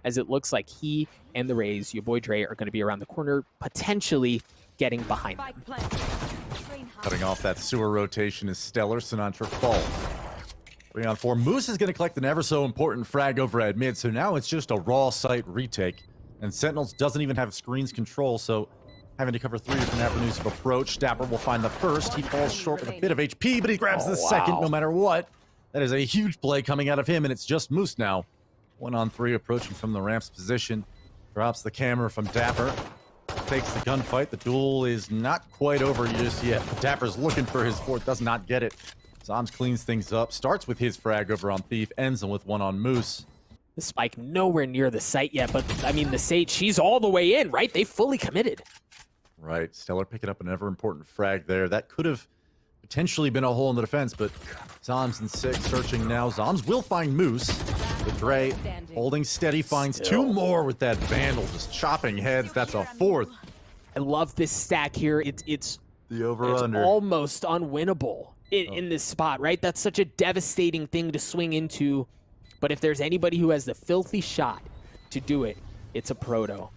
as it looks like he and the Rays, your boy Dre, are going to be around the corner, potentially getting behind them. Cutting off that sewer rotation is Stellar. Sinatraa falls. 3-on-4. Moose is going to collect an ever so important frag over at mid, so now it's just a raw site retake. And Sentinels doesn't even have screens control, so having to cover 3 different avenues of approach. dapr will find the first. He falls short with a bit of HP, but he grabs the second no matter what. That is a huge play coming out of him, and it's just Moose now. 1-on-3 approaching from the ramp's position. Drops the camera from dapr. Takes the gunfight. The duel is not quite over just yet. dapr's looking for his fourth, does not get it. Zombs cleans things up. Starts with his frag over on Thief, ends with one on Moose. The spike nowhere near the site yet, but I mean, the Sage, she's all the way in, right? They fully committed. Right. Stellar picking up an ever important frag there. That could have potentially been a hole in the defense, but Zombs and 6 searching now. Zombs will find Moose. But Dre holding steady finds 2 more with that Vandal, just chopping heads. That's a 4th. I love this stack here. It's the over-under. Almost unwinnable in this spot, right? That's such a devastating thing to swing into. But if there's anybody who has the filthy shot to do it, it's a Proto.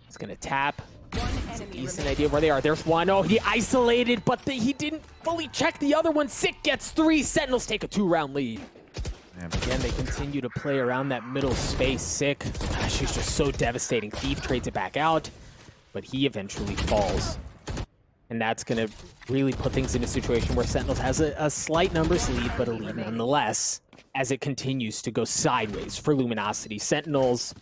He's going to tap. It's a decent idea where they are. There's one. Oh, he isolated, but he didn't fully check the other one. Sick gets 3. Sentinels take a 2-round lead. Again, they continue to play around that middle space. Sick. Gosh, he's just so devastating. Thief trades it back out, but he eventually falls. And that's going to really put things in a situation where Sentinels has a slight numbers lead, but a lead nonetheless, as it continues to go sideways for Luminosity. Sentinels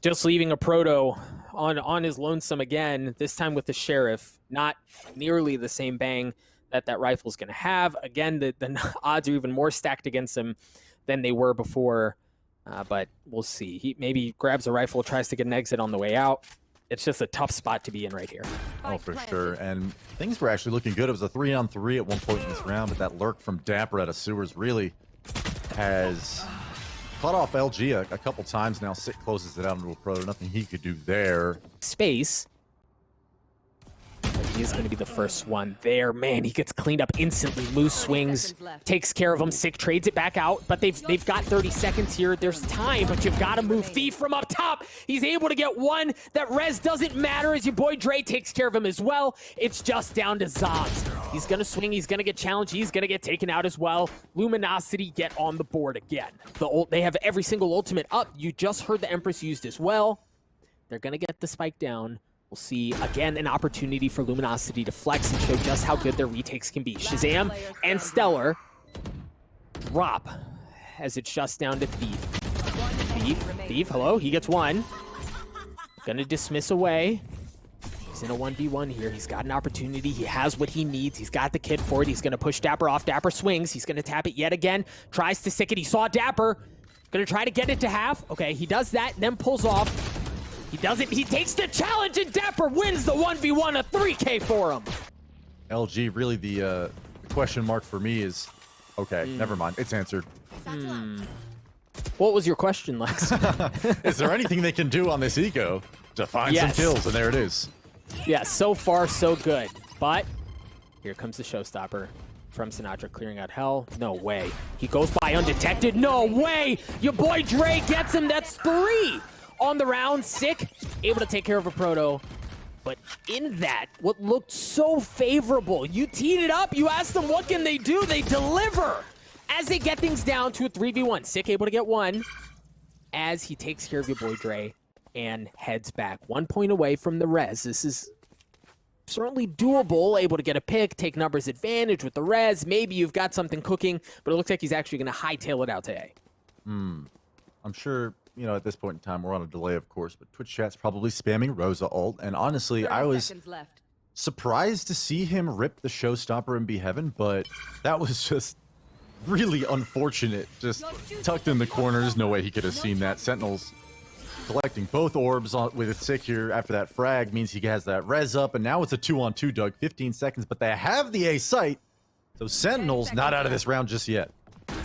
just leaving a Proto on his lonesome again, this time with the Sheriff. Not nearly the same bang that rifle's going to have. Again, the odds are even more stacked against him than they were before, but we'll see. He maybe grabs a rifle, tries to get an exit on the way out. It's just a tough spot to be in right here. Oh, for sure. And things were actually looking good. It was a 3-on-3 at one point in this round, but that lurk from dapr out of sewers really has caught off LG a couple times now. Sick closes it out into a Proto. Nothing he could do there. Space. He is going to be the first one there. Man, he gets cleaned up instantly. Moose swings, takes care of him. Sick trades it back out, but they've got 30 seconds here. There's time, but you've got to move. Thief from up top. He's able to get one. That res doesn't matter as your boy Dre takes care of him as well. It's just down to Zombs. He's going to swing. He's going to get challenged. He's going to get taken out as well. Luminosity get on the board again. They have every single ultimate up. You just heard the Empress used as well. They're going to get the spike down. We'll see, again, an opportunity for Luminosity to flex and show just how good their retakes can be. Shahzam and Stellar drop as it's just down to Thief. Thief, hello, he gets one. Gonna dismiss away. He's in a 1v1 here. He's got an opportunity. He has what he needs. He's got the kit for it. He's gonna push dapr off. dapr swings. He's gonna tap it yet again. Tries to sick it. He saw dapr. Gonna try to get it to half. Okay, he does that, then pulls off. He does it. He takes the challenge, and dapr wins the 1v1, a 3K for him. LG, really the question mark for me is, okay, never mind. It's answered. What was your question, Lex? Is there anything they can do on this eco to find some kills? And there it is. Yeah, so far, so good. But here comes the showstopper from Sinatraa clearing out hell. No way. He goes by undetected. No way. Your boy Dre gets him. That's 3. On the round. Sick, able to take care of a Proto. But in that, what looked so favorable, you teed it up, you asked them what can they do, they deliver. As they get things down to a 3v1, Sick able to get one as he takes care of your boy Dre and heads back. 1 point away from the res. This is certainly doable, able to get a pick, take numbers advantage with the res. Maybe you've got something cooking, but it looks like he's actually going to hightail it out today. I'm sure, you know, at this point in time, we're on a delay, of course, but Twitch chat's probably spamming Rosa ult. And honestly, I was surprised to see him rip the showstopper and be heaven, but that was just really unfortunate. Just tucked in the corners. No way he could have seen that. Sentinels collecting both orbs with Sick here after that frag means he has that res up, and now it's a 2-on-2, Doug. 15 seconds, but they have the A site, so Sentinels not out of this round just yet.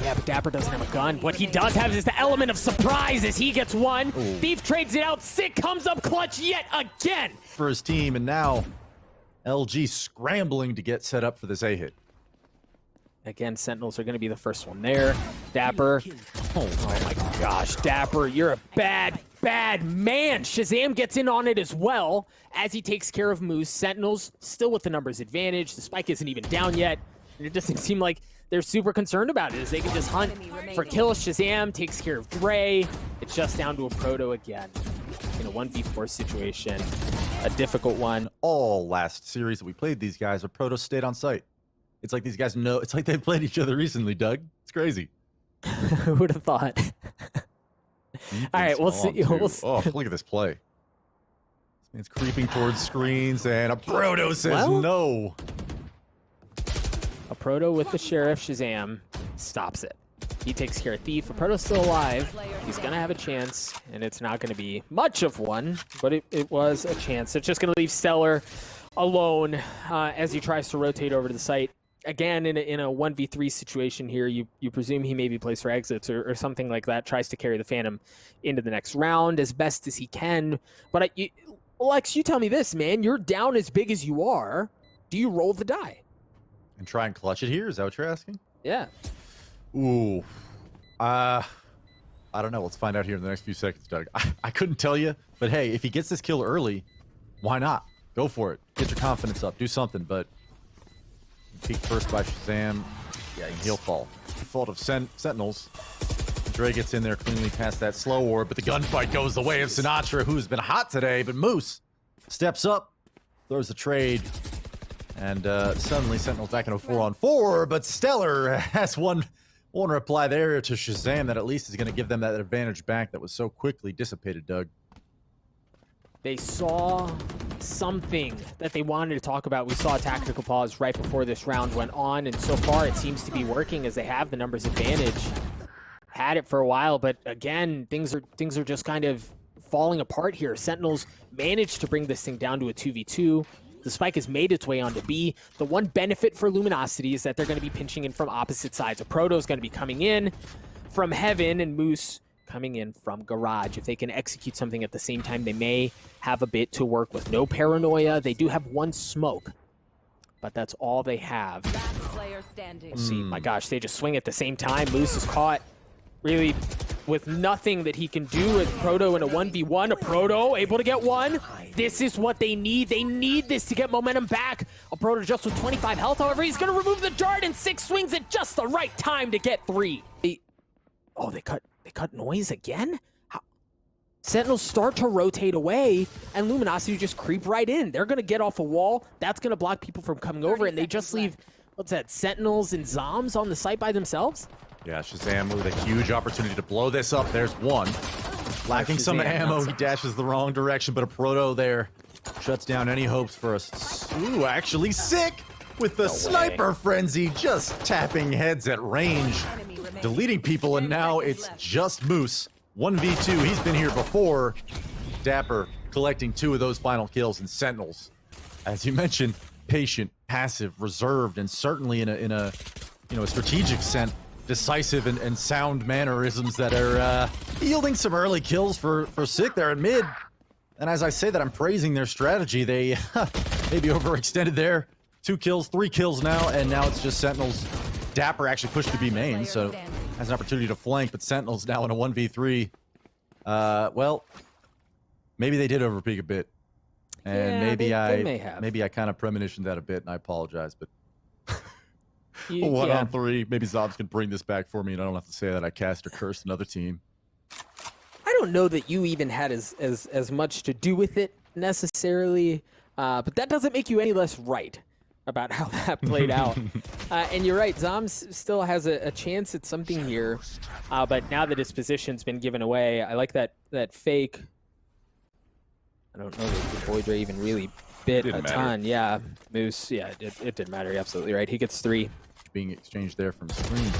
Yeah, but dapr doesn't have a gun. What he does have is the element of surprise as he gets one. Ooh. Thief trades it out. Sick comes up clutch yet again. For his team, and now LG scrambling to get set up for this A hit. Again, Sentinels are going to be the first one there. dapr. Oh my gosh, dapr, you're a bad bad man. Shahzam gets in on it as well as he takes care of Moose. Sentinels still with the numbers advantage. The spike isn't even down yet. And it doesn't seem like they're super concerned about it as they can just hunt for kills. Shahzam takes care of Dre. It's just down to a proto again in a 1v4 situation. A difficult one. All last series that we played these guys, our proto stayed on site. It's like these guys know, it's like they've played each other recently, Doug. It's crazy. Who would have thought? All right, we'll see. Oh, look at this play. This man's creeping towards screens, and a proto says no. A proto with the sheriff, Shahzam, stops it. He takes care of Thief. A proto's still alive. He's going to have a chance, and it's not going to be much of one, but it was a chance. It's just going to leave Stellar alone as he tries to rotate over to the site. Again, in a 1v3 situation here, you presume he maybe plays for exits or something like that, tries to carry the Phantom into the next round as best as he can. But Lex, you tell me this, man. You're down as big as you are. Do you roll the die? And try and clutch it here? Is that what you're asking? Yeah. Ooh. I don't know. Let's find out here in the next few seconds, Doug. I couldn't tell you, but hey, if he gets this kill early, why not? Go for it. Get your confidence up. Do something, but peeked first by Shahzam. Yeah, he'll fall. Fault of Sentinels. Dre gets in there cleanly past that slow orb, but the gunfight goes the way of Sinatraa, who's been hot today, but Moose steps up, throws the trade, and suddenly Sentinel's back in a 4-on-4, but Stellar has one reply there to Shahzam that at least is going to give them that advantage back that was so quickly dissipated, Doug. They saw something that they wanted to talk about. We saw a tactical pause right before this round went on, and so far it seems to be working as they have the numbers advantage. Had it for a while, but again, things are just kind of falling apart here. Sentinels managed to bring this thing down to a 2v2. The spike has made its way onto B. The one benefit for Luminosity is that they're going to be pinching in from opposite sides. A proto is going to be coming in from heaven, and Moose coming in from garage. If they can execute something at the same time, they may have a bit to work with. No paranoia. They do have one smoke, but that's all they have. We'll see. My gosh, they just swing at the same time. Moose is caught really with nothing that he can do with Proto in a 1v1. A Proto able to get one. This is what they need. They need this to get momentum back. A Proto just with 25 health. However, he's going to remove the dart, and 6 swings at just the right time to get 3. They cut noise again? Sentinels start to rotate away, and Luminosity just creep right in. They're going to get off a wall. That's going to block people from coming over, and they just leave, what's that, Sentinels and Zombs on the site by themselves? Yeah, Shahzam with a huge opportunity to blow this up. There's one. Lacking some ammo, he dashes the wrong direction, but a Proto there shuts down any hopes for us. Ooh, actually sick with the sniper frenzy, just tapping heads at range, deleting people, and now it's just Moose. 1v2, he's been here before. Dapr collecting 2 of those final kills, and Sentinels, as you mentioned, patient, passive, reserved, and certainly in a strategic sense, decisive and sound mannerisms that are yielding some early kills for Sick there in mid. And as I say that, I'm praising their strategy. They maybe overextended there. 2 kills, 3 kills now, and now it's just Sentinels. Dapr actually pushed to B main, so has an opportunity to flank, but Sentinels now in a 1v3. Well, maybe they did overpeak a bit. And yeah, maybe I kind of premonitioned that a bit, and I apologize, but 1 yeah. on 3. Maybe Zombs can bring this back for me, and I don't have to say that I cast or cursed another team. I don't know that you even had as much to do with it necessarily, but that doesn't make you any less right about how that played out. And you're right, Zombs still has a chance at something here, but now that his position's been given away, I like that fake. I don't know that the Void Ray even really bit a ton. Yeah, Moose, yeah, it didn't matter. You're absolutely right. He gets 3. Being exchanged there from screens.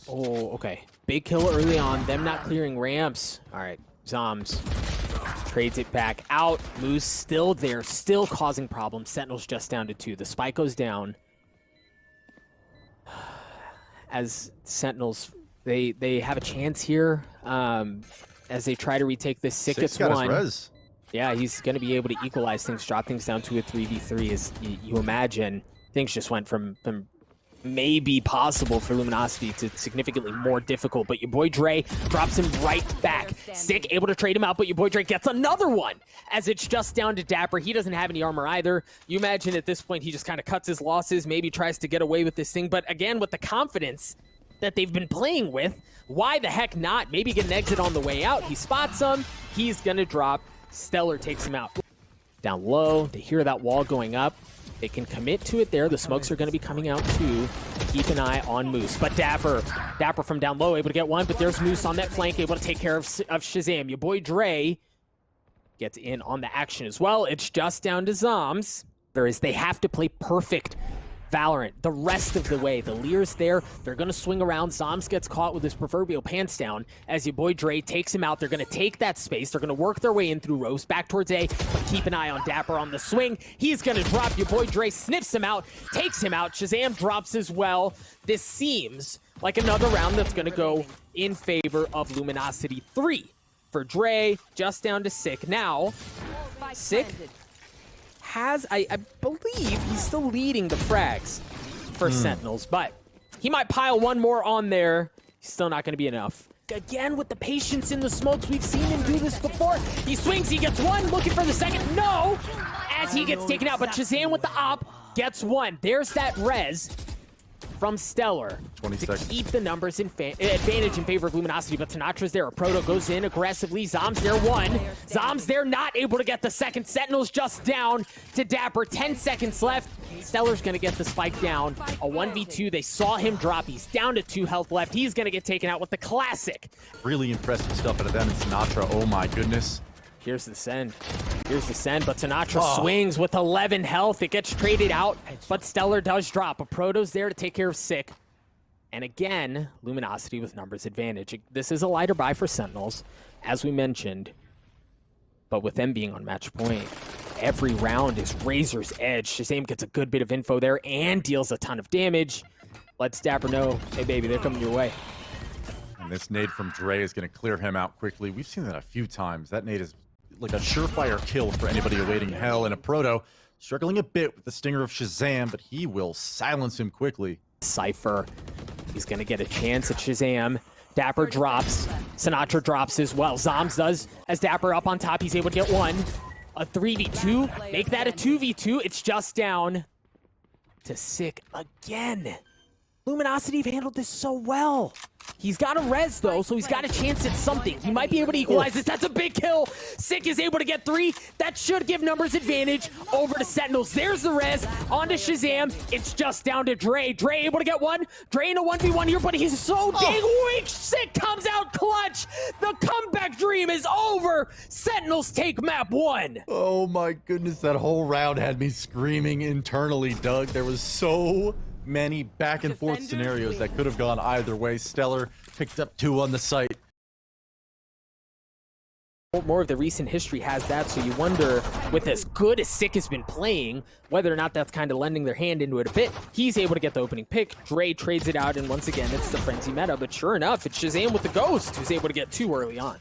Oh, okay. Big kill early on. Them not clearing ramps. All right, Zombs trades it back out. Moose still there, still causing problems. Sentinels just down to 2. The spike goes down. As Sentinels, they have a chance here as they try to retake this. Sick gets 1. Yeah, he's going to be able to equalize things, drop things down to a 3v3. As you imagine, things just went from may be possible for Luminosity to significantly more difficult, but your boy Dre drops him right back. Stick able to trade him out, but your boy Dre gets another one as it's just down to dapr. He doesn't have any armor either. You imagine at this point he just kind of cuts his losses, maybe tries to get away with this thing, but again, with the confidence that they've been playing with, why the heck not? Maybe get an exit on the way out. He spots him. He's gonna drop. Stellar takes him out. Down low, they hear that wall going up. They can commit to it there. The smokes are going to be coming out too. Keep an eye on Moose. But dapr from down low, able to get one. But there's Moose on that flank, able to take care of Shahzam. Your boy Dre gets in on the action as well. It's just down to zombs. They have to play perfect Valorant the rest of the way. The Lear's there. They're going to swing around. Zombs gets caught with his proverbial pants down as your boy Dre takes him out. They're going to take that space. They're going to work their way in through Rose back towards A, but keep an eye on dapr on the swing. He's going to drop. Your boy Dre sniffs him out, takes him out. Shahzam drops as well. This seems like another round that's going to go in favor of Luminosity. 3 for Dre, just down to Sick. Now, Sick has, I believe, he's still leading the frags for Sentinels, but he might pile one more on there. He's still not going to be enough. Again, with the patience in the smokes, we've seen him do this before. He swings, he gets one, looking for the second. No! As he gets taken out, but Shahzam with the op gets one. There's that res from Stellar 20 to seconds. keep the numbers in advantage in favor of Luminosity, but Sinatra's there. A Proto goes in aggressively. Zombs there, one. Zombs there, not able to get the second. Sentinels just down to dapr. 10 seconds left. Stellar's going to get the spike down. A 1v2. They saw him drop. He's down to 2 health left. He's going to get taken out with the classic. Really impressive stuff out of them and Sinatraa. Oh my goodness. Here's the send. Here's the send, but Sinatraa swings with 11 health. It gets traded out, but Stellar does drop. A Proto's there to take care of Sick. And again, Luminosity with numbers advantage. This is a lighter buy for Sentinels, as we mentioned. But with them being on match point, every round is razor's edge. Shahzam gets a good bit of info there and deals a ton of damage. Lets dapr know, hey baby, they're coming your way. And this nade from Dre is going to clear him out quickly. We've seen that a few times. That nade is like a surefire kill for anybody awaiting hell. And a Proto struggling a bit with the stinger of Shahzam, but he will silence him quickly. Cypher, he's going to get a chance at Shahzam. Dapr drops. Sinatraa drops as well. Zombs does as dapr up on top. He's able to get one. A 3v2. Make that a 2v2. It's just down to Sick again. Luminosity have handled this so well. He's got a res, though, so he's got a chance at something. He might be able to equalize this. That's a big kill. Sick is able to get 3. That should give numbers advantage over to Sentinels. There's the res. On to Shahzam. It's just down to Dre. Dre able to get one. Dre in a 1v1 here, but he's so dang weak. Sick comes out clutch. The comeback dream is over. Sentinels take map 1. Oh my goodness, that whole round had me screaming internally, Doug. There was so many back and forth scenarios that could have gone either way. Stellar picked up 2 on the site. More of the recent history has that, so you wonder, with as good as Sick has been playing, whether or not that's kind of lending their hand into it a bit. He's able to get the opening pick. Dre trades it out, and once again, it's the frenzy meta, but sure enough, it's Shahzam with the Ghost, who's able to get 2 early on.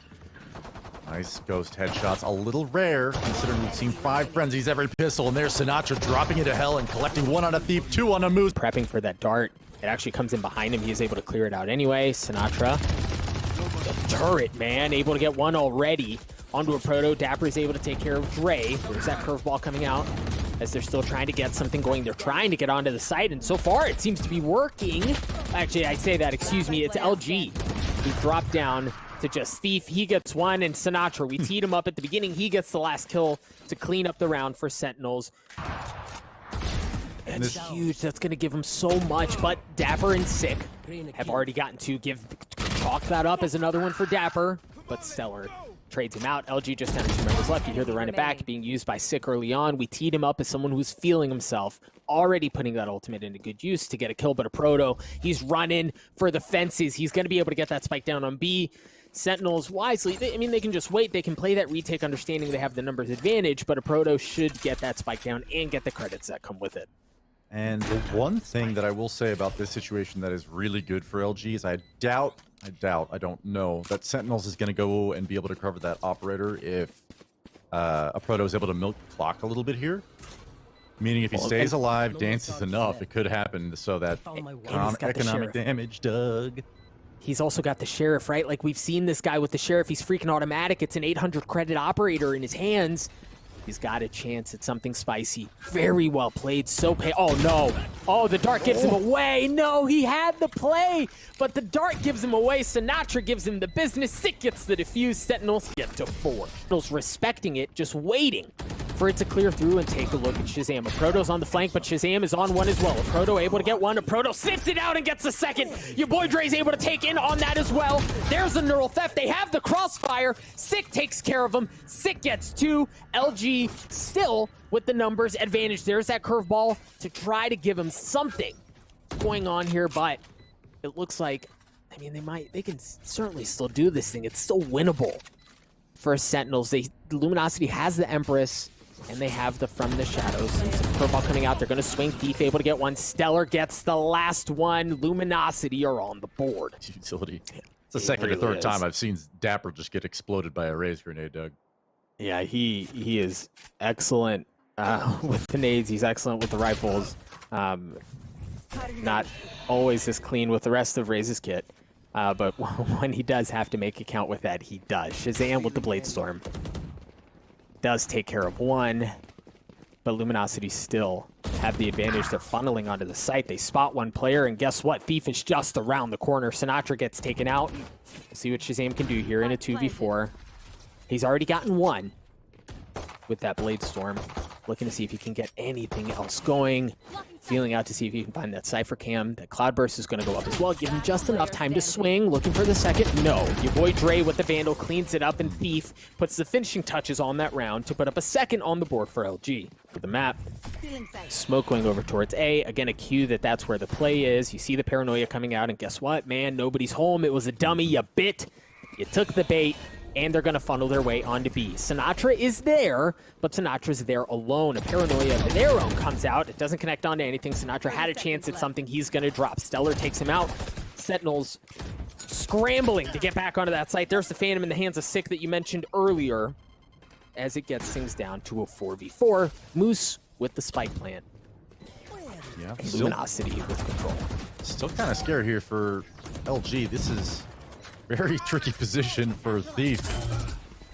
Nice Ghost headshots, a little rare considering we've seen 5 frenzies every pistol, and there's Sinatraa dropping into hell and collecting 1 on a thief, 2 on a moose. Prepping for that dart. It actually comes in behind him. He is able to clear it out anyway. Sinatraa, the turret, man, able to get 1 already. Onto a Proto. Dapr is able to take care of Dre. There's that curveball coming out as they're still trying to get something going. They're trying to get onto the site, and so far it seems to be working. Actually, I say that, excuse me, it's LG who dropped down to just thief. He gets 1, and Sinatraa, we teed him up at the beginning. He gets the last kill to clean up the round for Sentinels. That's huge. That's going to give him so much, but dapr and Sick have already gotten to chalk that up as another one for dapr, but Stellar trades him out. LG just has 2 members left. You hear the run it back being used by Sick early on. We teed him up as someone who's feeling himself, already putting that ultimate into good use to get a kill, but a Proto, he's running for the fences. He's going to be able to get that spike down on B. Sentinels wisely, they can just wait. They can play that retake understanding they have the numbers advantage, but a Proto should get that spike down and get the credits that come with it. And the one thing that I will say about this situation that is really good for LG is I don't know that Sentinels is going to go and be able to cover that operator if a Proto is able to milk the clock a little bit here. Meaning if he stays alive, dances enough, it could happen. So that economic damage, Doug. He's also got the sheriff, right? Like, we've seen this guy with the sheriff. He's freaking automatic. It's an 800 credit operator in his hands. He's got a chance at something spicy. Very well played. So oh, no. Oh, the dart gives him away. No, he had the play, but the dart gives him away. Sinatraa gives him the business. Sick gets the defuse. Sentinels get to 4. Sentinels respecting it, just waiting for it to clear through and take a look at shahzam. A Proto's on the flank, but shahzam is on one as well. A Proto able to get one. A Proto sniffs it out and gets a second. Your boy Dre's able to take in on that as well. There's a neural theft. They have the crossfire. Sick takes care of him. Sick gets 2. LG still with the numbers advantage. There's that curveball to try to give him something going on here, but it looks like, I mean, they can certainly still do this thing. It's still winnable for Sentinels. Luminosity has the Empress, and they have the From the Shadows. Curveball coming out. They're going to swing. Thief able to get one. Stellar gets the last one. Luminosity are on the board. Utility. It's the second or third time I've seen dapr just get exploded by a raise grenade, Doug. Yeah, he is excellent with the nades. He's excellent with the rifles. Not always as clean with the rest of Raze's kit. But when he does have to make a count with that, he does. shahzam with the Blade Storm does take care of one, but Luminosity still have the advantage. They're funneling onto the site. They spot one player, and guess what? Thief is just around the corner. Sinatraa gets taken out. We'll see what shahzam can do here in a 2v4. He's already gotten one with that Blade Storm. Looking to see if he can get anything else going. Feeling out to see if he can find that Cypher Cam. That Cloudburst is going to go up as well. Give him just enough time to swing. Looking for the second. No. Your boy Dre with the Vandal cleans it up, and Thief puts the finishing touches on that round to put up a second on the board for LG. For the map, smoke going over towards A. Again, a cue that's where the play is. You see the paranoia coming out, and guess what, man? Nobody's home. It was a dummy. You bit. You took the bait. And they're going to funnel their way onto B. Sinatraa is there, but Sinatra's there alone. A paranoia of their own comes out. It doesn't connect onto anything. Sinatraa had a chance at something. He's going to drop. Stellar takes him out. Sentinels scrambling to get back onto that site. There's the Phantom in the hands of Sick that you mentioned earlier, as it gets things down to a 4v4. Moose with the spike plant. Yeah. Luminosity with control. Still kind of scared here for LG. This is very tricky position for Thief.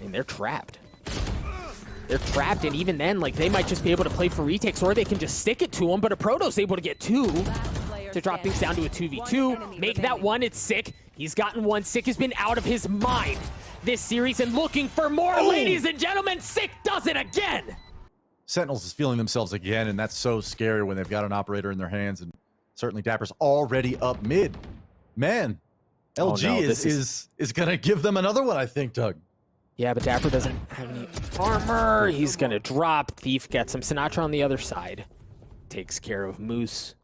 And they're trapped. They're trapped, and even then, like, they might just be able to play for retakes, or they can just stick it to him, but a Proto's able to get 2 to drop things down to a 2v2. Make that one. It's Sick. He's gotten one. Sick has been out of his mind this series and looking for more. Ladies and gentlemen, Sick does it again. Sentinels is feeling themselves again, and that's so scary when they've got an operator in their hands, and certainly dapr's already up mid. Man, LG is going to give them another one, I think, Doug. Yeah, but dapr doesn't have any armor. He's going to drop. Thief gets him. Sinatraa on the other side takes care of Moose.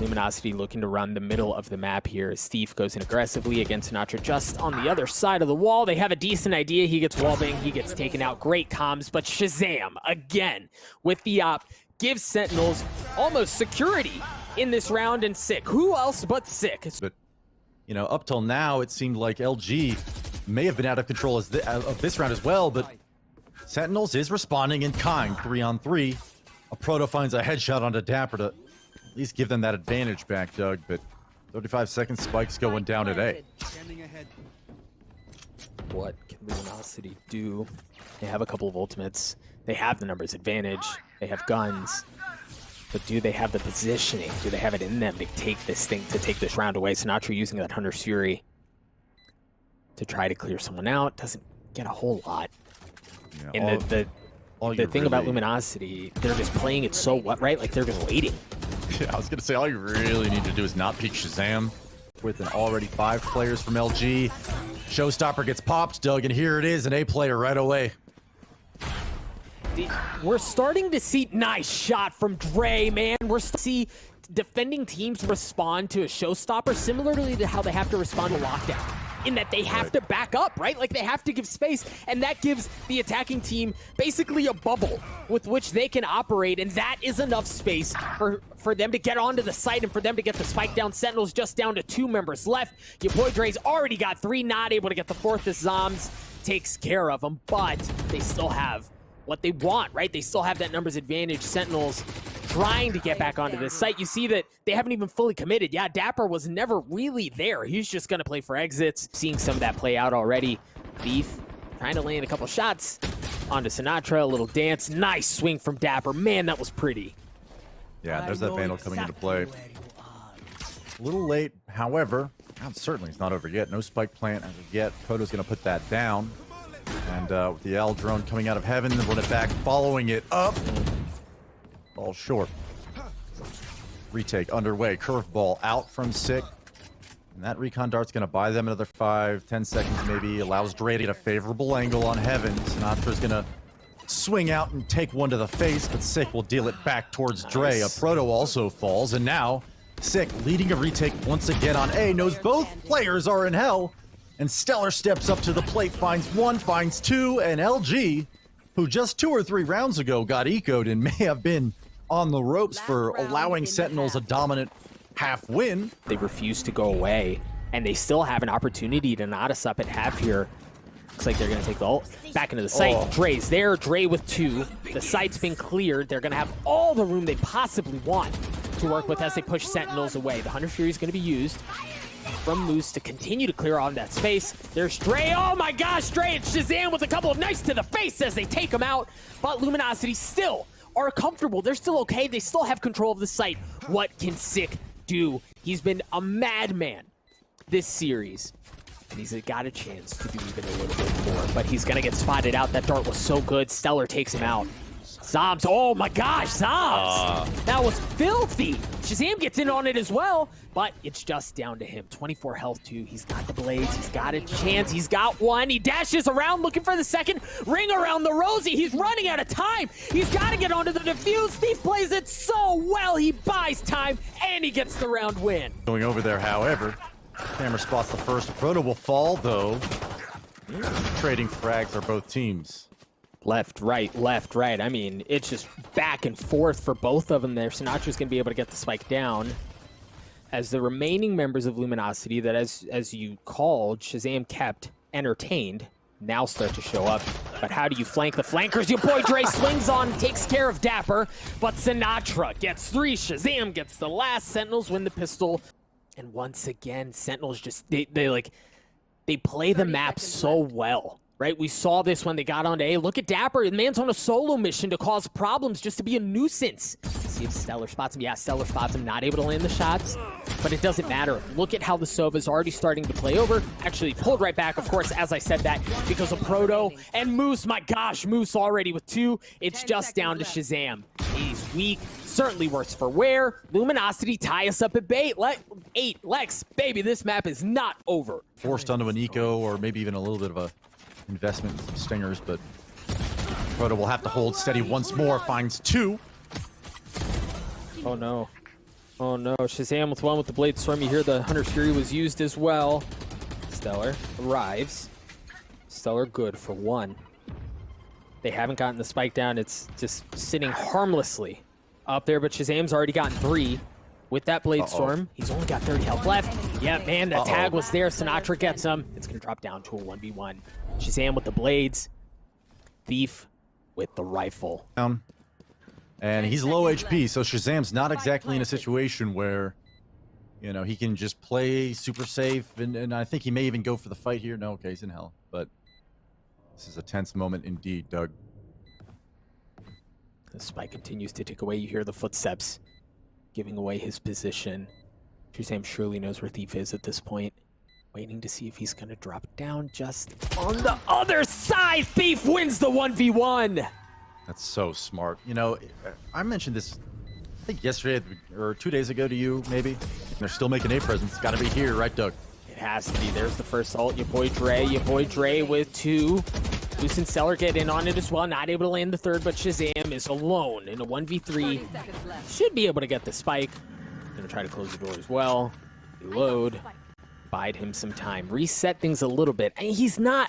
Luminosity looking to run the middle of the map here as Thief goes in aggressively against Sinatraa just on the other side of the wall. They have a decent idea. He gets wallbang. He gets taken out. Great comms, but shahzam again with the op gives Sentinels almost security in this round, and Sick. Who else but Sick? But you know, up till now, it seemed like LG may have been out of control of this round as well, but Sentinels is responding in kind, 3-on-3. A Proto finds a headshot onto dapr to at least give them that advantage back, Doug, but 35 seconds, spikes going down at A. What can Luminosity do? They have a couple of ultimates. They have the numbers advantage. They have guns. But do they have the positioning? Do they have it in them to take this round away? Sinatraa using that Hunter's Fury to try to clear someone out. Doesn't get a whole lot. Yeah, and the thing about Luminosity, they're just playing it so what, right? Like, they're just waiting. Yeah, I was going to say, all you really need to do is not peek shahzam with an already 5 players from LG. Showstopper gets popped, Doug, and here it is, an A player right away. We're starting to see nice shot from Dre, man. We're starting to see defending teams respond to a showstopper similarly to how they have to respond to lockdown, in that they have to back up, right? Like, they have to give space, and that gives the attacking team basically a bubble with which they can operate, and that is enough space for them to get onto the site and for them to get the spike down. Sentinels just down to 2 members left. Your boy Dre's already got 3, not able to get the 4th as zombs takes care of them, but they still have what they want, right? They still have that numbers advantage. Sentinels trying to get back onto this site. You see that they haven't even fully committed. Yeah, dapr was never really there. He's just going to play for exits. Seeing some of that play out already. Thief trying to land a couple shots onto Sinatraa. A little dance. Nice swing from dapr. Man, that was pretty. Yeah, there's that Vandal coming into play. A little late, however, certainly it's not over yet. No spike plant as of yet. Proto's going to put that down. And with the L drone coming out of heaven, run it back, following it up. Ball short. Retake underway. Curveball out from Sick. And that recon dart's going to buy them another 5-10 seconds maybe. Allows Dre to get a favorable angle on heaven. Sinatra's going to swing out and take one to the face, but Sick will deal it back towards Dre. A Proto also falls, and now Sick leading a retake once again on A. Knows both players are in hell. And Stellar steps up to the plate, finds one, finds two, and LG, who just 2 or 3 rounds ago got ecoed and may have been on the ropes for allowing Sentinels a dominant half win. They refuse to go away, and they still have an opportunity to knot us up at half here. Looks like they're going to take the ult back into the site. Dre's there, Dre with 2. The site's been cleared. They're going to have all the room they possibly want to work with as they push Sentinels away. The Hunter Fury is going to be used from Moose to continue to clear on that space. There's Dre. Oh my gosh, Dre and shahzam with a couple of knives to the face as they take him out. But Luminosity still are comfortable. They're still okay. They still have control of the site. What can Sick do? He's been a madman this series, and he's got a chance to do even a little bit more. But he's going to get spotted out. That dart was so good. Stellar takes him out. Zombs. Oh my gosh, Zombs. That was filthy. shahzam gets in on it as well, but it's just down to him. 24 health too. He's got the blades. He's got a chance. He's got one. He dashes around looking for the second. Ring around the rosy. He's running out of time. He's got to get onto the defuse. Thief plays it so well. He buys time, and he gets the round win. Going over there, however, Hammer spots the first. Proto will fall, though. Trading frags are both teams. Left, right, left, right. I mean, it's just back and forth for both of them there. Sinatra's going to be able to get the spike down. As the remaining members of Luminosity that, as you called, shahzam kept entertained, now start to show up. But how do you flank the flankers? Your boy Dre swings on, takes care of dapr, but Sinatraa gets 3. shahzam gets the last. Sentinels win the pistol. And once again, Sentinels just, they play the map so well. Right, we saw this when they got onto A. Look at dapr. The man's on a solo mission to cause problems just to be a nuisance. See if Stellar spots him. Yeah, Stellar spots him. Not able to land the shots, but it doesn't matter. Look at how the Sova's already starting to play over. Actually pulled right back, of course, as I said that, because of Proto and Moose. My gosh, Moose already with 2. It's just down to shahzam. He's weak. Certainly worse for wear. Luminosity tie us up at 8. Lex, baby, this map is not over. Forced onto an eco, or maybe even a little bit of a investment in some stingers, but Proto will have to hold steady once more, finds 2. Oh no. Oh no, shahzam with 1 with the blade storm. You hear the Hunter's Fury was used as well. Stellar arrives. Stellar good for 1. They haven't gotten the spike down. It's just sitting harmlessly up there, but shahzam's already gotten 3. With that blade storm, he's only got 30 health left. Yeah, man, that tag was there. Sinatraa gets him. It's going to drop down to a 1v1. shahzam with the blades. Thief with the rifle. And he's low HP, so shahzam's not exactly in a situation where, you know, he can just play super safe. And I think he may even go for the fight here. No, okay, he's in hell. But this is a tense moment indeed, Doug. The spike continues to tick away. You hear the footsteps giving away his position. shahzam surely knows where Thief is at this point. Waiting to see if he's going to drop down just on the other side. Thief wins the 1v1. That's so smart. You know, I mentioned this, I think yesterday or 2 days ago to you, maybe. They're still making A presence. It's got to be here, right, Doug? It has to be. There's the first ult. Your boy Dre with 2. Moose and Stellar get in on it as well. Not able to land the 3rd, but shahzam is alone in a 1v3. Should be able to get the spike. Gonna try to close the door as well. Reload. Bide him some time. Reset things a little bit. He's not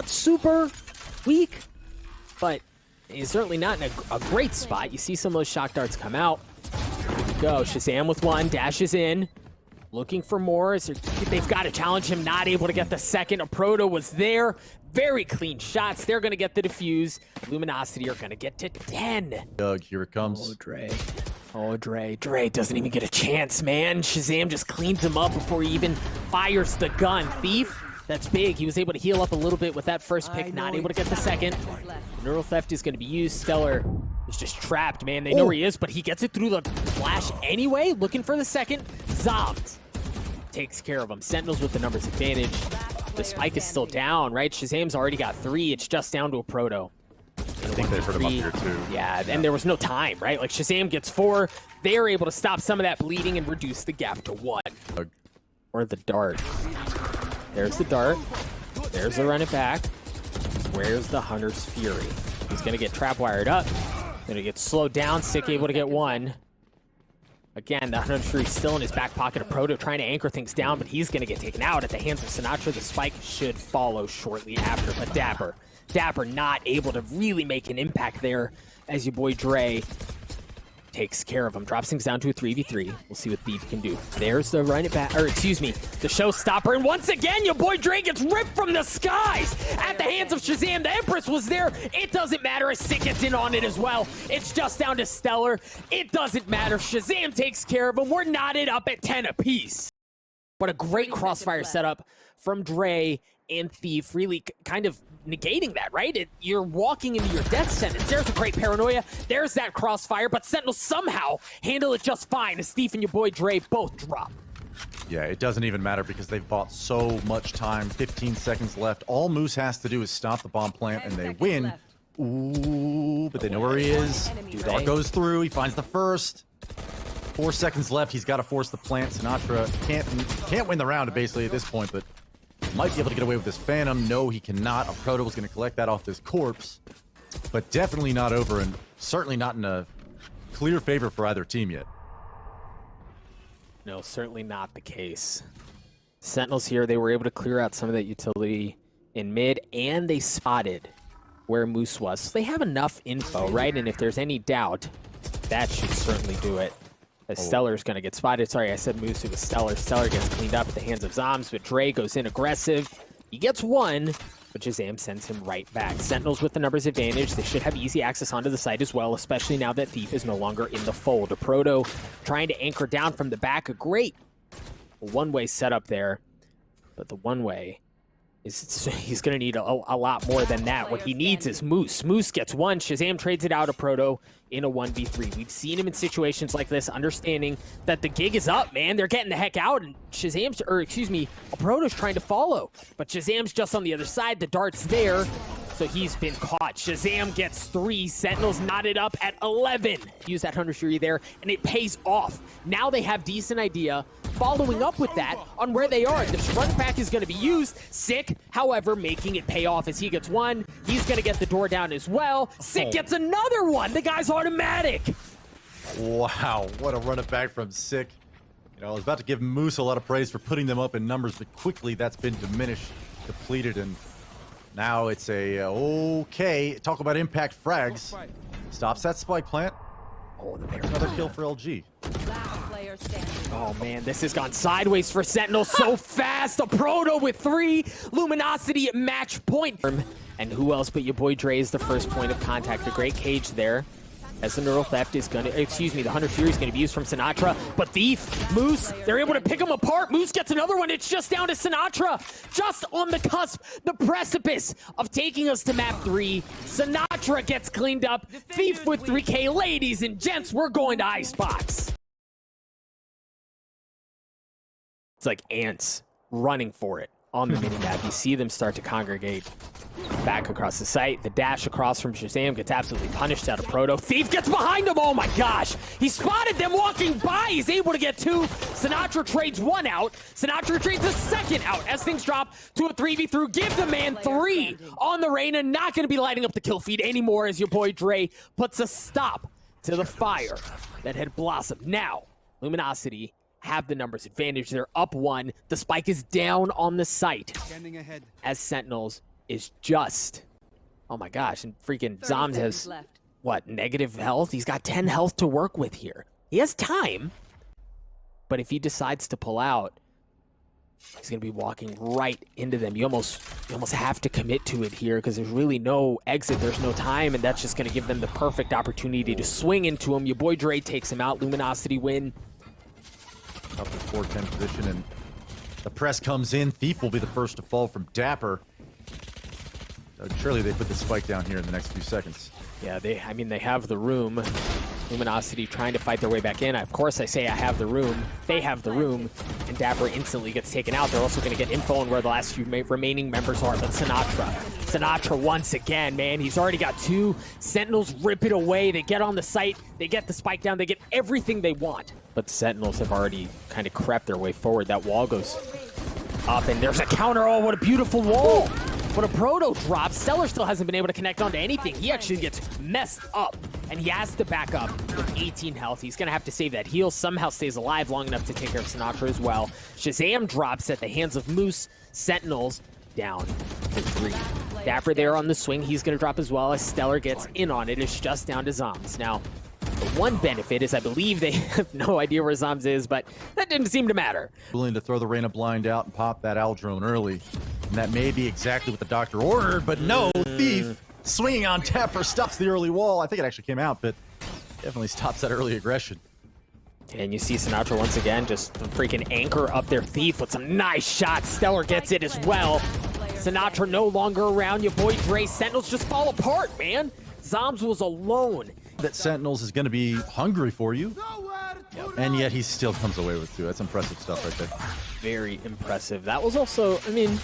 super weak, but he's certainly not in a great spot. You see some of those shock darts come out. Here we go. shahzam with 1. Dashes in. Looking for more. They've got to challenge him. Not able to get the second. A proto was there. Very clean shots. They're going to get the defuse. Luminosity are going to get to 10. Doug, here it comes. Oh, Dre. Oh, Dre. Dre doesn't even get a chance, man. Shahzam just cleans him up before he even fires the gun. Thief, that's big. He was able to heal up a little bit with that first pick. Not able to get the second. Neural theft is going to be used. Stellar is just trapped, man. They know where he is, but he gets it through the flash anyway. Looking for the second. Zombs takes care of him. Sentinels with the numbers advantage. The spike is still down, right? Shahzam's already got 3. It's just down to a proto. I think they've heard him up here too. Yeah, and there was no time, right? Like Shahzam gets 4. They are able to stop some of that bleeding and reduce the gap to 1. Or the dart. There's the dart. There's the run it back. Where's the Hunter's Fury? He's going to get trap wired up. Going to get slowed down. Sick able to get 1. Again, the Hunter's Fury still in his back pocket. A proto trying to anchor things down, but he's going to get taken out at the hands of Sinatraa. The spike should follow shortly after, but dapr not able to really make an impact there as your boy Dre takes care of him. Drops things down to a 3v3. We'll see what Thief can do. There's the run it back, or excuse me, the showstopper. And once again, your boy Dre gets ripped from the skies at the hands of Shahzam. The Empress was there. It doesn't matter. Sick gets in on it as well. It's just down to Stellar. It doesn't matter. Shahzam takes care of him. We're knotted up at 10 apiece. But a great crossfire setup from Dre and Thief, really kind of negating that, right? You're walking into your death sentence. There's a great paranoia. There's that crossfire, but Sentinels somehow handle it just fine as Thief and your boy Dre both drop. Yeah, it doesn't even matter because they've bought so much time. 15 seconds left. All Moose has to do is stop the bomb plant and they win. Ooh, but they know where he is. Dart goes through. He finds the first. 4 seconds left. He's got to force the plant. Sinatraa can't win the round basically at this point, but might be able to get away with this Phantom. No, he cannot. A proto was going to collect that off this corpse, but definitely not over and certainly not in a clear favor for either team yet. No, certainly not the case. Sentinels here, they were able to clear out some of that utility in mid, and they spotted where Moose was. So they have enough info, right? And if there's any doubt, that should certainly do it. As Stellar's going to get spotted. Sorry, I said Moose, it was Stellar. Stellar gets cleaned up at the hands of Zombs, but Dre goes in aggressive. He gets 1, but Shahzam sends him right back. Sentinels with the numbers advantage. They should have easy access onto the site as well, especially now that Thief is no longer in the fold. A proto trying to anchor down from the back. A great one-way setup there, but the one-way is he's going to need a lot more than that. What he needs is Moose. Moose gets 1. Shahzam trades it out to proto in a 1v3. We've seen him in situations like this, understanding that the gig is up, man. They're getting the heck out, and Shahzam's, or excuse me, a proto's trying to follow, but Shahzam's just on the other side. The dart's there, so he's been caught. Shahzam gets 3. Sentinels knotted up at 11. Use that Hunter's Fury there, and it pays off. Now they have decent idea following up with that on where they are. The run back is going to be used. Sick, however, making it pay off as he gets 1. He's going to get the door down as well. Sick gets another 1. The guy's automatic. Wow, what a run it back from Sick. You know, I was about to give Moose a lot of praise for putting them up in numbers, but quickly that's been diminished, depleted, and now it's a okay. Talk about impact frags. Stops that spike plant. Oh, another kill for LG. Oh man, this has gone sideways for Sentinel so fast. A proto with 3. Luminosity at match point. And who else but your boy Dre is the first point of contact. A great cage there. As the neural theft is going to, excuse me, the Hunter Fury is going to be used from Sinatraa. But Thief, Moose, they're able to pick them apart. Moose gets another one. It's just down to Sinatraa. Just on the cusp, the precipice of taking us to map 3. Sinatraa gets cleaned up. Thief with 3K. Ladies and gents, we're going to Icebox. It's like ants running for it on the minimap. You see them start to congregate back across the site. The dash across from Shahzam gets absolutely punished out of proto. Thief gets behind him. Oh my gosh. He spotted them walking by. He's able to get 2. Sinatraa trades 1 out. Sinatraa trades a second out as things drop to a 3v3. Give the man 3 on the Reyna. Not going to be lighting up the kill feed anymore as your boy Dre puts a stop to the fire that had blossomed. Now, Luminosity have the numbers advantage. They're up 1. The spike is down on the site as Sentinels is just, oh my gosh, and freaking Zombs has, what, negative health? He's got 10 health to work with here. He has time. but if he decides to pull out, he's going to be walking right into them. You almost have to commit to it here because there's really no exit. There's no time, and that's just going to give them the perfect opportunity to swing into him. Your boy Dre takes him out. Luminosity win. Up to 4-10 position, and the press comes in. Thief will be the first to fall from dapr. Surely they put the spike down here in the next few seconds. Yeah, they have the room. Luminosity trying to fight their way back in. Of course, I say I have the room. They have the room, and dapr instantly gets taken out. They're also going to get info on where the last few remaining members are, but Sinatraa once again, man, he's already got 2. Sentinels rip it away. They get on the site. They get the spike down. They get everything they want. But the Sentinels have already kind of crept their way forward. That wall goes up, and there's a counter. Oh, what a beautiful wall. But a proto drop. Stellar still hasn't been able to connect onto anything. He actually gets messed up, and he has to back up with 18 health. He's going to have to save that heal. Somehow stays alive long enough to take care of Sinatraa as well. Shahzam drops at the hands of Moose. Sentinels down to 3. dapr there on the swing. He's going to drop as well as Stellar gets in on it. It's just down to Zombs. Now, the one benefit is I believe they have no idea where Zombs is, but that didn't seem to matter. Willing to throw the Reyna blind out and pop that Owl drone early. And that may be exactly what the doctor ordered, but no, Thief swinging on dapr stops the early wall. I think it actually came out, but definitely stops that early aggression. And you see Sinatraa once again, just the freaking anchor up there. Thief with some nice shots. Stellar gets it as well. Sinatraa no longer around. Your boy Dre. Sentinels just fall apart, man. Zombs was alone. That Sentinels is going to be hungry for you, and yet he still comes away with 2. That's impressive stuff right there. Very impressive. That was also, I mean,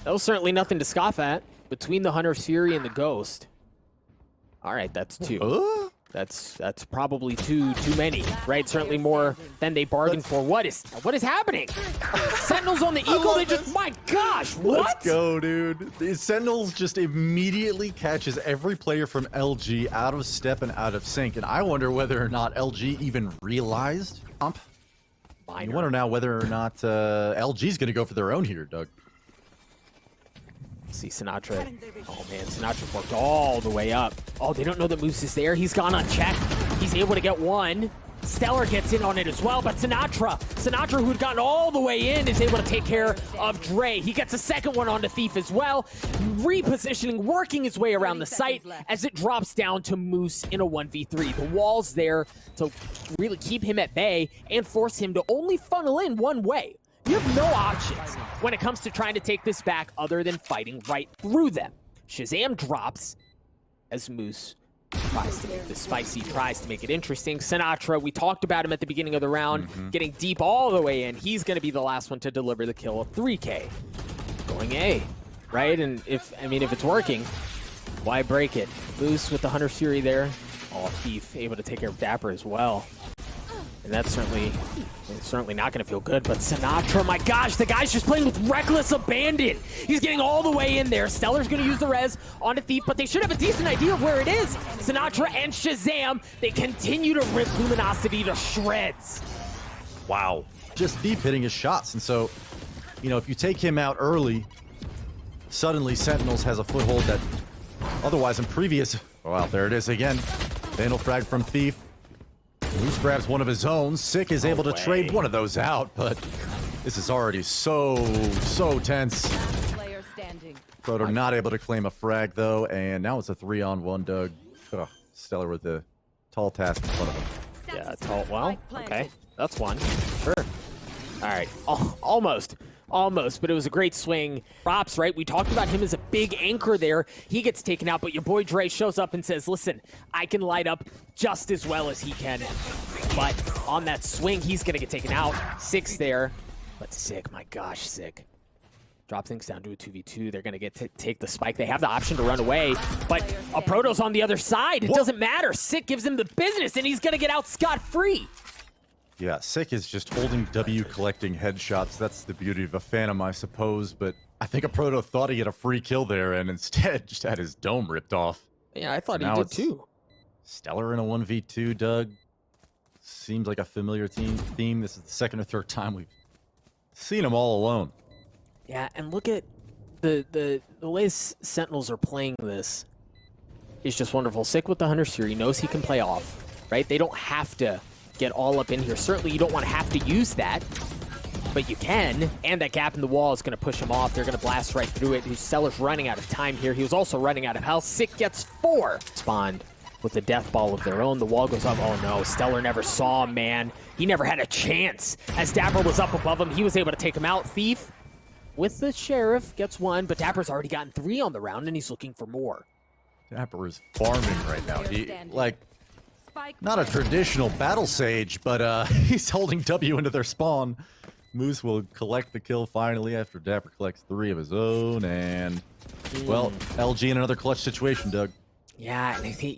that was certainly nothing to scoff at. Between the Hunter's Fury and the Ghost. All right, that's 2. That's probably too many, right? Certainly more than they bargained for. What is happening? Sentinels on the Eagle, they just, my gosh, what? Let's go, dude. The Sentinels just immediately catches every player from LG out of step and out of sync, and I wonder whether or not LG even realized. I wonder now whether or not LG's going to go for their own here, Doug. See Sinatraa. Oh man, Sinatraa worked all the way up. Oh, they don't know that Moose is there. He's gone unchecked. He's able to get 1. Stellar gets in on it as well, but Sinatraa, who'd gotten all the way in, is able to take care of Dre. He gets a second one onto Thief as well. Repositioning, working his way around the site as it drops down to Moose in a 1v3. The wall's there to really keep him at bay and force him to only funnel in one way. You have no options when it comes to trying to take this back other than fighting right through them. Shahzam drops as Moose tries to make the spicy, tries to make it interesting. Sinatraa, we talked about him at the beginning of the round, getting deep all the way in. He's going to be the last one to deliver the kill of 3K. Going A, right? And if it's working, why break it? Moose with the Hunter's Fury there. Oh, Thief able to take care of dapr as well. And that's certainly not going to feel good. But Sinatraa, my gosh, the guy's just playing with reckless abandon. He's getting all the way in there. Stellar's going to use the res onto Thief, but they should have a decent idea of where it is. Sinatraa and Shahzam, they continue to rip Luminosity to shreds. Wow. Just Thief hitting his shots. And so, you know, if you take him out early, suddenly Sentinels has a foothold that otherwise in previous... Well, there it is again. Vandal frag from Thief. Moose grabs one of his own. Sick is able to trade one of those out, but this is already so tense. Proto not able to claim a frag, though, and now it's a 3-on-1, Doug. Ugh, Stellar with the tall task in front of him. Yeah, tall. Well, okay. That's one. Sure. All right. Almost, but it was a great swing. Props, right? We talked about him as a big anchor there. He gets taken out, but your boy Dre shows up and says, listen, I can light up just as well as he can. But on that swing, he's going to get taken out. 6 there. But Sick, my gosh, Sick. Drop things down to a 2v2. They're going to take the spike. They have the option to run away, but a Proto's on the other side. It doesn't matter. Sick gives him the business, and he's going to get out scot-free. Yeah, Sick is just holding W, collecting headshots. That's the beauty of a Phantom, I suppose, but I think a Proto thought he had a free kill there and instead just had his dome ripped off. Yeah, I thought he did too. Stellar in a 1v2, Doug. Seems like a familiar theme. This is the second or third time we've seen him all alone. Yeah, and look at the way Sentinels are playing this is just wonderful. Sick with the Hunter's Fury, knows he can play off, right? They don't have to get all up in here. Certainly you don't want to have to use that, but you can. And that gap in the wall is going to push him off. They're going to blast right through it. Stellar's running out of time here. He was also running out of health. Sick gets 4. Spawned with the death ball of their own. The wall goes up. Oh no, Stellar never saw him, man. He never had a chance. As dapr was up above him, he was able to take him out. Thief with the sheriff gets 1, but dapr's already gotten 3 on the round, and he's looking for more. dapr is farming right now. He, like, not a traditional battle sage, but he's holding W into their spawn. Moose will collect the kill finally after dapr collects 3 of his own, and, well, LG in another clutch situation, Doug. Yeah, and I think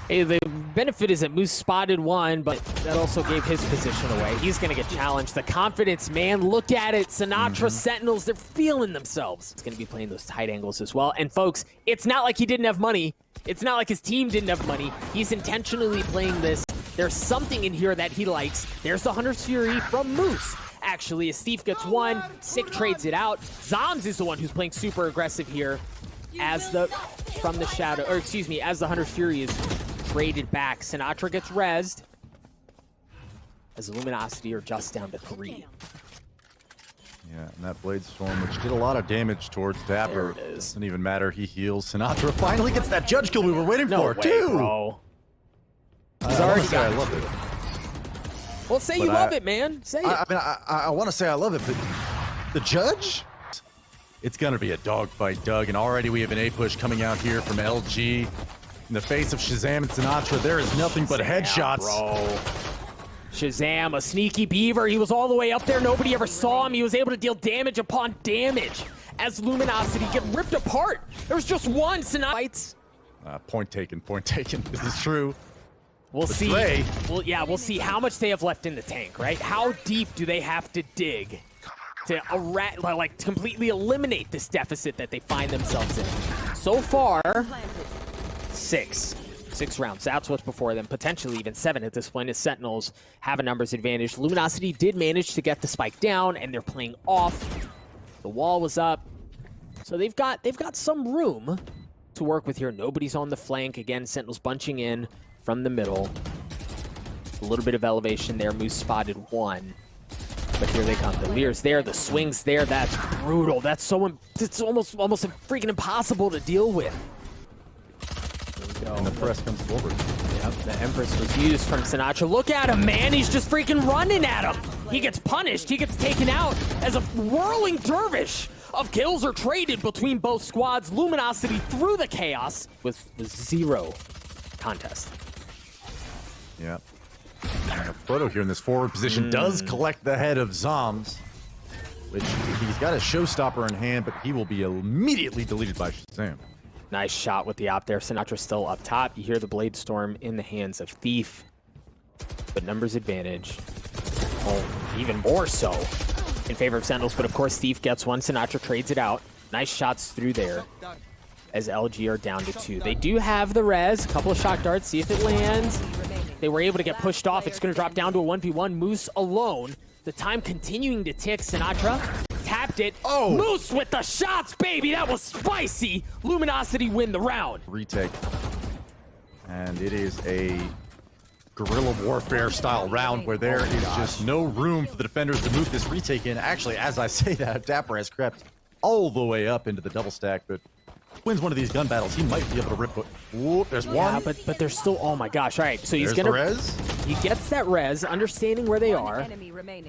the benefit is that Moose spotted 1, but that also gave his position away. He's going to get challenged. The confidence, man, look at it. Sinatraa, Sentinels, they're feeling themselves. It's going to be playing those tight angles as well. And folks, it's not like he didn't have money. It's not like his team didn't have money. He's intentionally playing this. There's something in here that he likes. There's the Hunter's Fury from Moose. Actually, as Thief gets 1, Sick trades it out. Zombs is the one who's playing super aggressive here as the as the Hunter's Fury is traded back. Sinatraa gets rezzed as the Luminosity are just down to 3. Yeah, and that Blade Storm, which did a lot of damage towards dapr. There it is. Doesn't even matter. He heals. Sinatraa finally gets that judge kill we were waiting No for, way, too. bro. I already I got love it. Well, say you love it, man. Say it. I mean, I want to say I love it, but the judge? It's going to be a dogfight, Doug, and already we have an A push coming out here from LG. In the face of Shahzam and Sinatraa, there is nothing but headshots. Bro. Shahzam, a sneaky beaver. He was all the way up there. Nobody ever saw him. He was able to deal damage upon damage as Luminosity get ripped apart. There was just 1 Sinatraa. Point taken, point taken. This is true. We'll But see. Dre- We'll see how much they have left in the tank, right? How deep do they have to dig to completely eliminate this deficit that they find themselves in? So far, 6 rounds. That's what's before them. Potentially even 7 at this point, as Sentinels have a numbers advantage. Luminosity did manage to get the spike down, and they're playing off. The wall was up, so they've got some room to work with here. Nobody's on the flank. Again, Sentinels bunching in from the middle. A little bit of elevation there. Moose spotted 1. But here they come. The Lear's there. The swing's there. That's brutal. That's so... It's almost freaking impossible to deal with. And the press comes forward. Yep, the Empress was used from Sinatraa. Look at him, man. He's just freaking running at him. He gets punished. He gets taken out as a whirling dervish of kills are traded between both squads. Luminosity through the chaos with 0 contest. Yeah. And Photo here in this forward position does collect the head of Zombs, which he's got a showstopper in hand, but he will be immediately deleted by Shahzam. Nice shot with the op there. Sinatra's still up top. You hear the Blade Storm in the hands of Thief, but numbers advantage. Oh, even more so in favor of Sentinels, but of course Thief gets 1. Sinatraa trades it out. Nice shots through there as LG are down to 2. They do have the res. A couple of shock darts. See if it lands. They were able to get pushed off. It's going to drop down to a 1v1. Moose alone. The time continuing to tick. Sinatraa tapped it. Oh! Moose with the shots, baby. That was spicy. Luminosity win the round. Retake. And it is a guerrilla warfare style round where there is just no room for the defenders to move this retake in. Actually, as I say that, dapr has crept all the way up into the double stack, but wins one of these gun battles, he might be able to rip it. Whoop, there's one. Yeah, but they're still, oh my gosh. All right, so he's There's gonna the res. He gets that res, understanding where they are.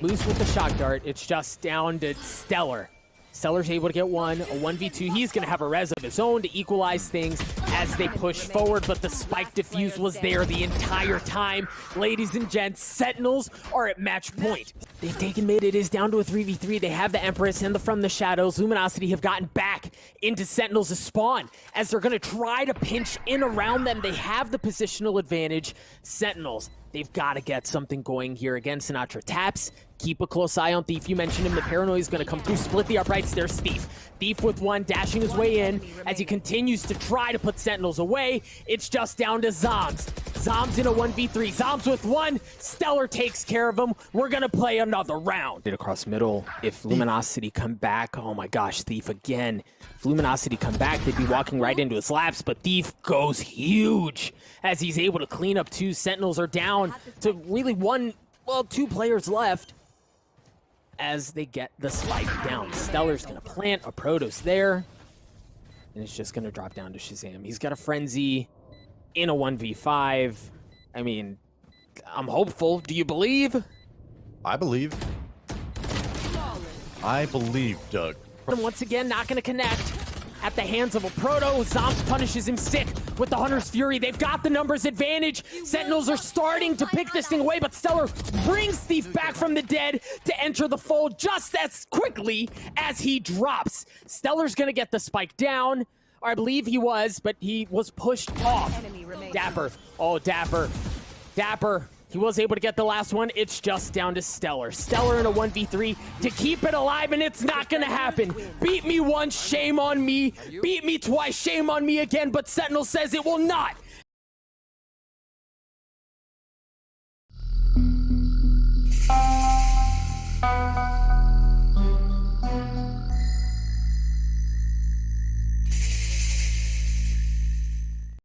Moose with the shock dart. It's just down to Stellar. Stellar's able to get 1, a 1v2. He's going to have a res of his own to equalize things as they push forward, but the spike defuse was there the entire time. Ladies and gents, Sentinels are at match point. They've taken mid. It is down to a 3v3. They have the Empress and the From the Shadows. Luminosity have gotten back into Sentinels' spawn as they're going to try to pinch in around them. They have the positional advantage. Sentinels, they've got to get something going here. Again, Sinatraa taps. Keep a close eye on Thief. You mentioned him. The paranoia is going to come through. Split the uprights. There's Thief. Thief with 1, dashing his way in as he continues to try to put Sentinels away. It's just down to Zombs. Zombs in a 1v3. Zombs with one. Stellar takes care of him. We're going to play another round. Across middle. If Luminosity come back, oh my gosh, Thief again. If Luminosity come back, they'd be walking right into his laps, but Thief goes huge as he's able to clean up two. Sentinels are down to really two players left as they get the spike down. Stellar's going to plant a Protoss there, and it's just going to drop down to Shahzam. He's got a Frenzy in a 1v5. I mean, I'm hopeful. Do you believe? I believe. I believe, Doug. And once again, not going to connect at the hands of a Proto. Zombs punishes him sick with the Hunter's Fury. They've got the numbers advantage. Sentinels are starting to pick this thing away, but Stellar brings Thief back from the dead to enter the fold just as quickly as he drops. Stellar's going to get the spike down. Or I believe he was, but he was pushed off. Dapr. Oh, Dapr. Dapr. He was able to get the last one. It's just down to Stellar. Stellar in a 1v3 to keep it alive, and it's not going to happen. Beat me once, shame on me. Beat me twice, shame on me again. But Sentinel says it will not